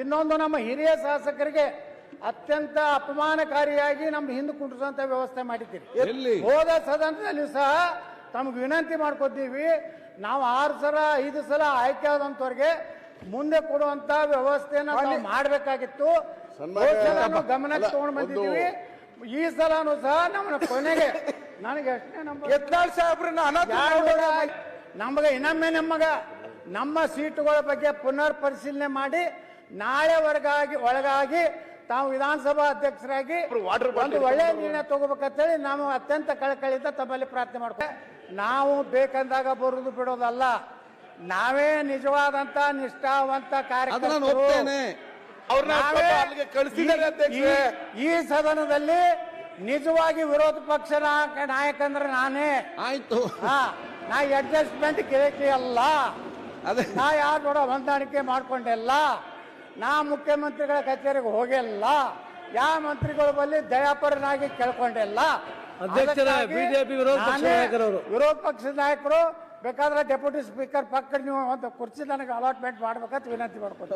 ಇನ್ನೊಂದು ನಮ್ಮ ಹಿರಿಯ ಶಾಸಕರಿಗೆ ಅತ್ಯಂತ ಅಪಮಾನಕಾರಿಯಾಗಿ ನಮ್ಮ ಹಿಂದೆ ಕುಂಡ್ರಿಸುವಂತ ವ್ಯವಸ್ಥೆ ಮಾಡಿದ್ದೀರಿ. ಹೋದ ಸದನದಲ್ಲಿ ಸಹ ತಮ್ಗೆ ವಿನಂತಿ ಮಾಡ್ಕೊತೀವಿ, ನಾವು 6 ಸಲ 5 ಸಲ ಆಯ್ಕೆ ಆದಂತವ್ರಿಗೆ ಮುಂದೆ ಕೊಡುವಂತ ವ್ಯವಸ್ಥೆನ ನಾವು ಮಾಡಬೇಕಾಗಿತ್ತು. ಗಮನಕ್ಕೆ ತಗೊಂಡು ಬಂದಿದ್ದೀವಿ. ಈ ಸಲನೂ ಸಹ ನಮ್ಮ ಕೊನೆಗೆ ನನಗೆ ಎಷ್ಟೇ ನಮಗೆ ಇನ್ನೊಮ್ಮೆ ನಮ್ಮ ಸೀಟುಗಳ ಬಗ್ಗೆ ಪುನರ್ ಪರಿಶೀಲನೆ ಮಾಡಿ ನಾಳೆ ಒಳಗಾಗಿ ತಾವು ವಿಧಾನಸಭಾ ಅಧ್ಯಕ್ಷರಾಗಿ ಒಂದು ಒಳ್ಳೆಯ ನಿರ್ಣಯ ತಗೋಬೇಕಂತೇಳಿ ನಾವು ಅತ್ಯಂತ ಕಳಕಳಿಯಿಂದ ತಮ್ಮಲ್ಲಿ ಪ್ರಾರ್ಥನೆ ಮಾಡ್ತೇವೆ. ನಾವು ಬೇಕಂದಾಗ ಬರುವುದು ಬಿಡೋದಲ್ಲ, ನಾವೇ ನಿಜವಾದಂತ ನಿಷ್ಠಾವಂತ ಕಾರ್ಯಕರ್ತರು. ಈ ಸದನದಲ್ಲಿ ನಿಜವಾಗಿ ವಿರೋಧ ಪಕ್ಷ ನಾಯಕ ಅಂದ್ರೆ ನಾನೇ. ಆಯ್ತು, ನಾ ಅಡ್ಜಸ್ಟ್ಮೆಂಟ್ ಕೇಳಿ ಅಲ್ಲ, ನಾ ಯಾರು ನೋಡ ಹೊಂದಾಣಿಕೆ ಮಾಡ್ಕೊಂಡೆಲ್ಲ, ನಾ ಮುಖ್ಯಮಂತ್ರಿಗಳ ಕಚೇರಿಗೆ ಹೋಗಿಲ್ಲ, ಯಾವ ಮಂತ್ರಿಗಳ ಬಳಿ ದಯಾಪರನಾಗಿ ಕೇಳ್ಕೊಂಡಿಲ್ಲ. ಬಿಜೆಪಿ ವಿರೋಧ ಪಕ್ಷದ ನಾಯಕರು ಬೇಕಾದ್ರೆ ಡೆಪ್ಯೂಟಿ ಸ್ಪೀಕರ್ ಪಕ್ಕ ನೀವು ಒಂದು ಕುರ್ಚಿ ನನಗೆ ಅಲಾಟ್ಮೆಂಟ್ ಮಾಡ್ಬೇಕಂತ ವಿನಂತಿ ಮಾಡ್ಕೊಂಡು.